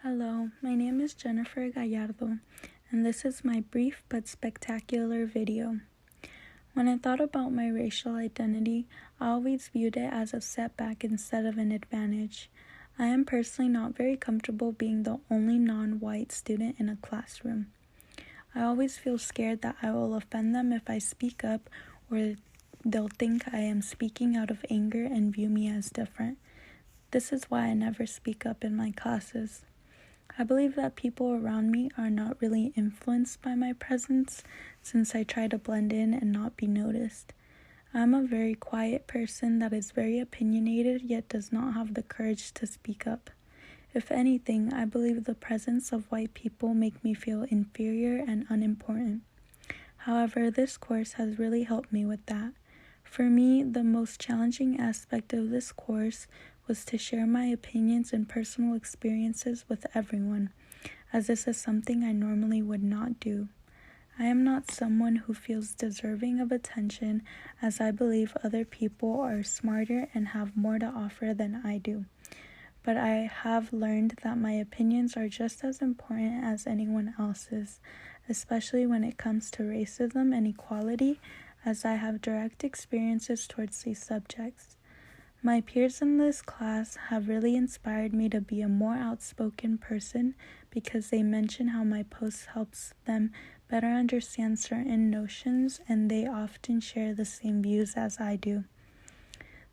Hello, my name is Jenifer Gallardo, and this is my brief but spectacular video. When I thought about my racial identity, I always viewed it as a setback instead of an advantage. I am personally not very comfortable being the only non-white student in a classroom. I always feel scared that I will offend them if I speak up, or they'll think I am speaking out of anger and view me as different. This is why I never speak up in my classes. I believe that people around me are not really influenced by my presence, since I try to blend in and not be noticed. I'm a very quiet person that is very opinionated yet does not have the courage to speak up. If anything, I believe the presence of white people make me feel inferior and unimportant. However, this course has really helped me with that. For me, the most challenging aspect of this course was to share my opinions and personal experiences with everyone, as this is something I normally would not do. I am not someone who feels deserving of attention, as I believe other people are smarter and have more to offer than I do. But I have learned that my opinions are just as important as anyone else's, especially when it comes to racism and equality, as I have direct experiences towards these subjects. My peers in this class have really inspired me to be a more outspoken person because they mention how my post helps them better understand certain notions, and they often share the same views as I do.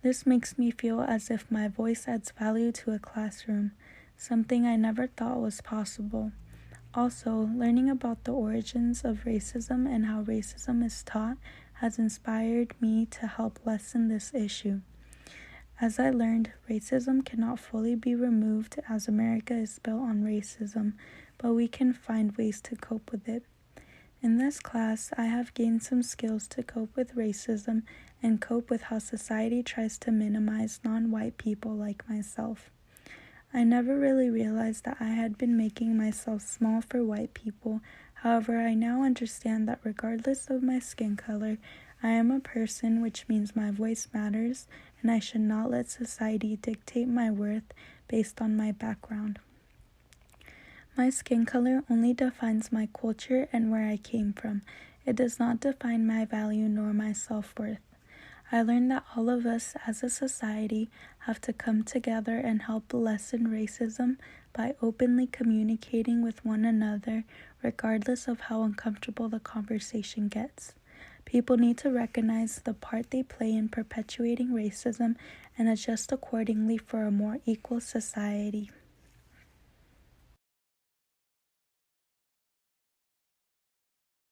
This makes me feel as if my voice adds value to a classroom, something I never thought was possible. Also, learning about the origins of racism and how racism is taught has inspired me to help lessen this issue. As I learned, racism cannot fully be removed as America is built on racism, but we can find ways to cope with it. In this class, I have gained some skills to cope with racism and cope with how society tries to minimize non-white people like myself. I never really realized that I had been making myself small for white people. However, I now understand that regardless of my skin color, I am a person, which means my voice matters, and I should not let society dictate my worth based on my background. My skin color only defines my culture and where I came from. It does not define my value nor my self-worth. I learned that all of us as a society have to come together and help lessen racism by openly communicating with one another, regardless of how uncomfortable the conversation gets. People need to recognize the part they play in perpetuating racism and adjust accordingly for a more equal society.